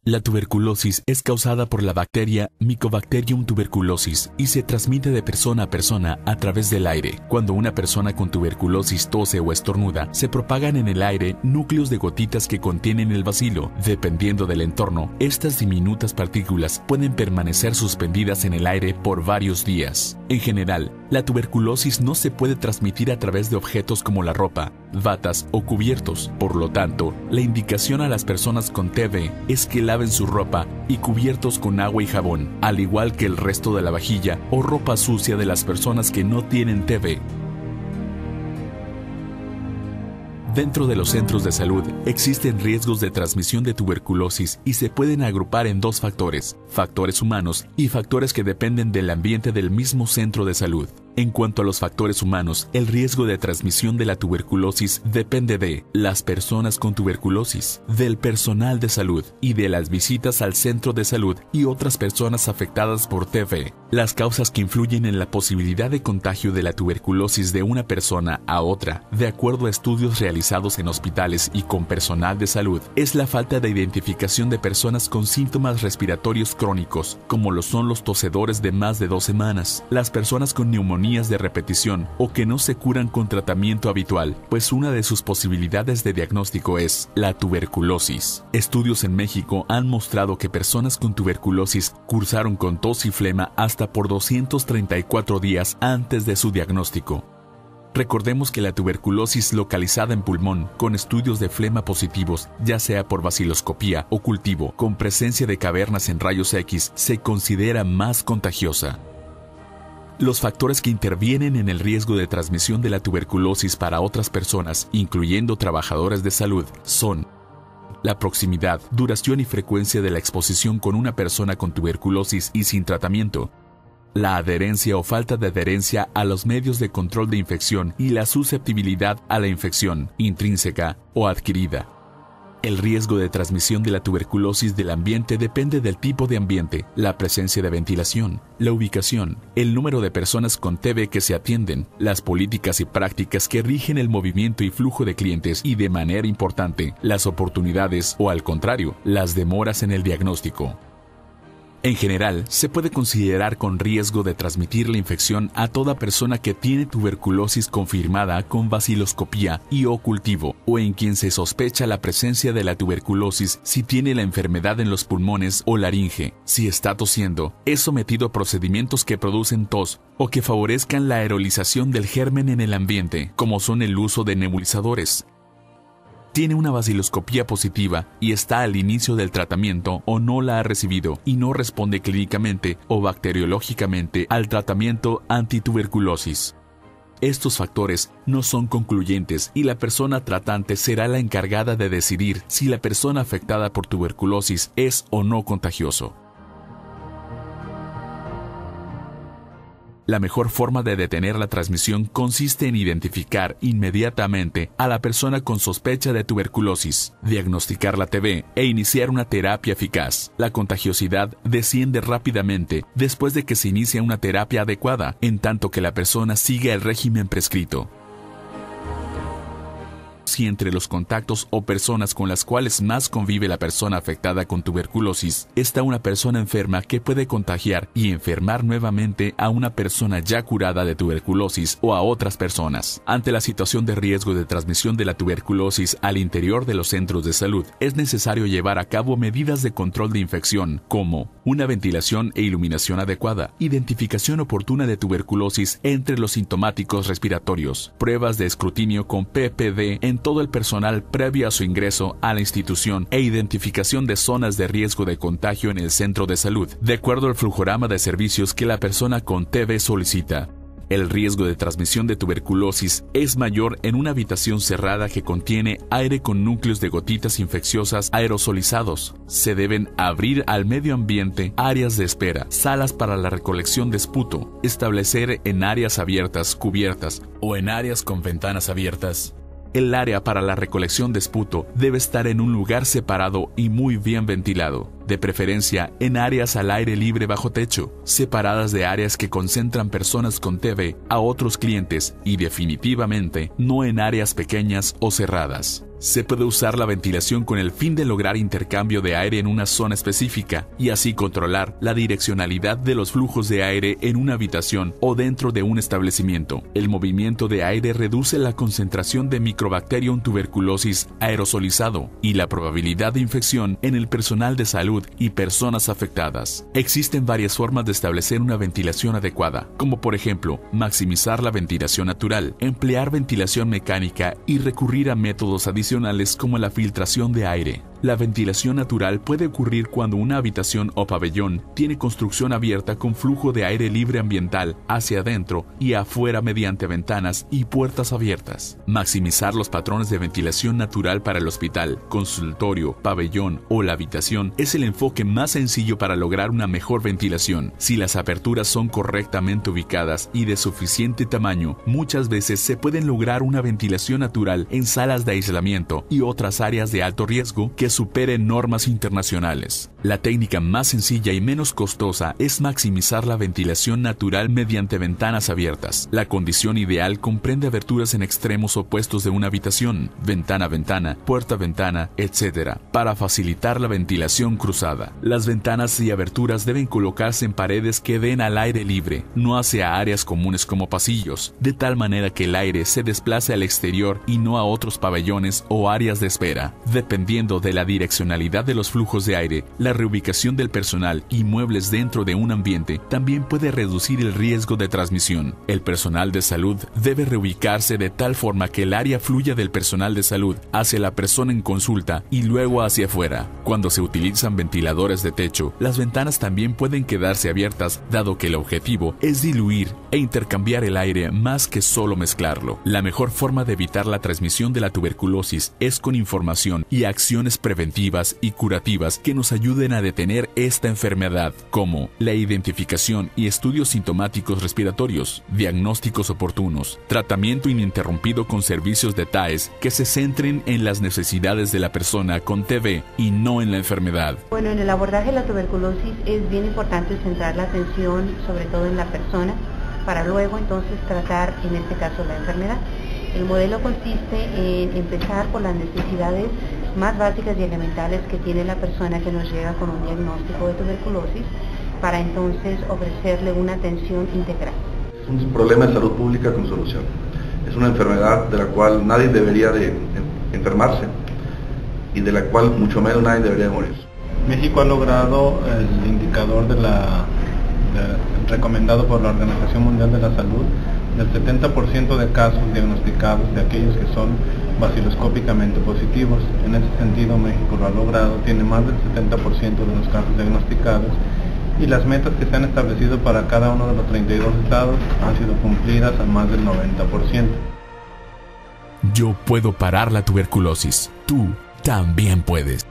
La tuberculosis es causada por la bacteria Mycobacterium tuberculosis y se transmite de persona a persona a través del aire. Cuando una persona con tuberculosis tose o estornuda, se propagan en el aire núcleos de gotitas que contienen el bacilo. Dependiendo del entorno, estas diminutas partículas pueden permanecer suspendidas en el aire por varios días. En general, la tuberculosis no se puede transmitir a través de objetos como la ropa, batas o cubiertos. Por lo tanto, la indicación a las personas con TB es que laven su ropa y cubiertos con agua y jabón, al igual que el resto de la vajilla o ropa sucia de las personas que no tienen TB. Dentro de los centros de salud existen riesgos de transmisión de tuberculosis y se pueden agrupar en dos factores: factores humanos y factores que dependen del ambiente del mismo centro de salud. En cuanto a los factores humanos, el riesgo de transmisión de la tuberculosis depende de las personas con tuberculosis, del personal de salud y de las visitas al centro de salud y otras personas afectadas por TB. Las causas que influyen en la posibilidad de contagio de la tuberculosis de una persona a otra, de acuerdo a estudios realizados en hospitales y con personal de salud, es la falta de identificación de personas con síntomas respiratorios crónicos, como lo son los tosedores de más de 2 semanas, las personas con neumonía de repetición o que no se curan con tratamiento habitual, pues una de sus posibilidades de diagnóstico es la tuberculosis. Estudios en México han mostrado que personas con tuberculosis cursaron con tos y flema hasta por 234 días antes de su diagnóstico. Recordemos que la tuberculosis localizada en pulmón, con estudios de flema positivos, ya sea por vaciloscopía o cultivo, con presencia de cavernas en rayos X, se considera más contagiosa. Los factores que intervienen en el riesgo de transmisión de la tuberculosis para otras personas, incluyendo trabajadores de salud, son la proximidad, duración y frecuencia de la exposición con una persona con tuberculosis y sin tratamiento, la adherencia o falta de adherencia a los medios de control de infección y la susceptibilidad a la infección, intrínseca o adquirida. El riesgo de transmisión de la tuberculosis del ambiente depende del tipo de ambiente, la presencia de ventilación, la ubicación, el número de personas con TB que se atienden, las políticas y prácticas que rigen el movimiento y flujo de clientes y, de manera importante, las oportunidades o, al contrario, las demoras en el diagnóstico. En general, se puede considerar con riesgo de transmitir la infección a toda persona que tiene tuberculosis confirmada con vaciloscopía y o cultivo, o en quien se sospecha la presencia de la tuberculosis si tiene la enfermedad en los pulmones o laringe, si está tosiendo, es sometido a procedimientos que producen tos o que favorezcan la aerolización del germen en el ambiente, como son el uso de nebulizadores, tiene una vaciloscopía positiva y está al inicio del tratamiento o no la ha recibido y no responde clínicamente o bacteriológicamente al tratamiento antituberculosis. Estos factores no son concluyentes y la persona tratante será la encargada de decidir si la persona afectada por tuberculosis es o no contagioso. La mejor forma de detener la transmisión consiste en identificar inmediatamente a la persona con sospecha de tuberculosis, diagnosticar la TB e iniciar una terapia eficaz. La contagiosidad desciende rápidamente después de que se inicia una terapia adecuada, en tanto que la persona sigue el régimen prescrito. Si entre los contactos o personas con las cuales más convive la persona afectada con tuberculosis está una persona enferma que puede contagiar y enfermar nuevamente a una persona ya curada de tuberculosis o a otras personas. Ante la situación de riesgo de transmisión de la tuberculosis al interior de los centros de salud, es necesario llevar a cabo medidas de control de infección como una ventilación e iluminación adecuada, identificación oportuna de tuberculosis entre los sintomáticos respiratorios, pruebas de escrutinio con PPD en todo el personal previo a su ingreso a la institución e identificación de zonas de riesgo de contagio en el centro de salud, de acuerdo al flujograma de servicios que la persona con TB solicita. El riesgo de transmisión de tuberculosis es mayor en una habitación cerrada que contiene aire con núcleos de gotitas infecciosas aerosolizados. Se deben abrir al medio ambiente áreas de espera, salas para la recolección de esputo, establecer en áreas abiertas, cubiertas o en áreas con ventanas abiertas. El área para la recolección de esputo debe estar en un lugar separado y muy bien ventilado. de preferencia en áreas al aire libre bajo techo, separadas de áreas que concentran personas con TB a otros clientes y definitivamente no en áreas pequeñas o cerradas. Se puede usar la ventilación con el fin de lograr intercambio de aire en una zona específica y así controlar la direccionalidad de los flujos de aire en una habitación o dentro de un establecimiento. El movimiento de aire reduce la concentración de Microbacterium tuberculosis aerosolizado y la probabilidad de infección en el personal de salud y personas afectadas. Existen varias formas de establecer una ventilación adecuada, como por ejemplo, maximizar la ventilación natural, emplear ventilación mecánica y recurrir a métodos adicionales como la filtración de aire. La ventilación natural puede ocurrir cuando una habitación o pabellón tiene construcción abierta con flujo de aire libre ambiental hacia adentro y afuera mediante ventanas y puertas abiertas. Maximizar los patrones de ventilación natural para el hospital, consultorio, pabellón o la habitación es el enfoque más sencillo para lograr una mejor ventilación. Si las aperturas son correctamente ubicadas y de suficiente tamaño, muchas veces se pueden lograr una ventilación natural en salas de aislamiento y otras áreas de alto riesgo que superen normas internacionales. La técnica más sencilla y menos costosa es maximizar la ventilación natural mediante ventanas abiertas. La condición ideal comprende aberturas en extremos opuestos de una habitación, ventana a ventana, puerta a ventana, etc., para facilitar la ventilación cruzada. Las ventanas y aberturas deben colocarse en paredes que den al aire libre, no hacia áreas comunes como pasillos, de tal manera que el aire se desplace al exterior y no a otros pabellones o áreas de espera. Dependiendo de la direccionalidad de los flujos de aire, la reubicación del personal y muebles dentro de un ambiente también puede reducir el riesgo de transmisión. El personal de salud debe reubicarse de tal forma que el área fluya del personal de salud hacia la persona en consulta y luego hacia afuera. Cuando se utilizan ventiladores de techo, las ventanas también pueden quedarse abiertas, dado que el objetivo es diluir e intercambiar el aire más que solo mezclarlo. La mejor forma de evitar la transmisión de la tuberculosis es con información y acciones preventivas y curativas que nos ayuden a detener esta enfermedad, como la identificación y estudios sintomáticos respiratorios, diagnósticos oportunos, tratamiento ininterrumpido con servicios de TAES que se centren en las necesidades de la persona con TB y no en la enfermedad. Bueno, en el abordaje de la tuberculosis es bien importante centrar la atención sobre todo en la persona para luego entonces tratar en este caso la enfermedad. El modelo consiste en empezar por las necesidades más básicas y elementales que tiene la persona que nos llega con un diagnóstico de tuberculosis para entonces ofrecerle una atención integral. Es un problema de salud pública con solución. Es una enfermedad de la cual nadie debería de enfermarse y de la cual mucho menos nadie debería de morir. México ha logrado el indicador recomendado por la Organización Mundial de la Salud del 70% de casos diagnosticados de aquellos que son baciloscópicamente positivos. En ese sentido México lo ha logrado, tiene más del 70% de los casos diagnosticados y las metas que se han establecido para cada uno de los 32 estados han sido cumplidas a más del 90%. Yo puedo parar la tuberculosis. Tú también puedes.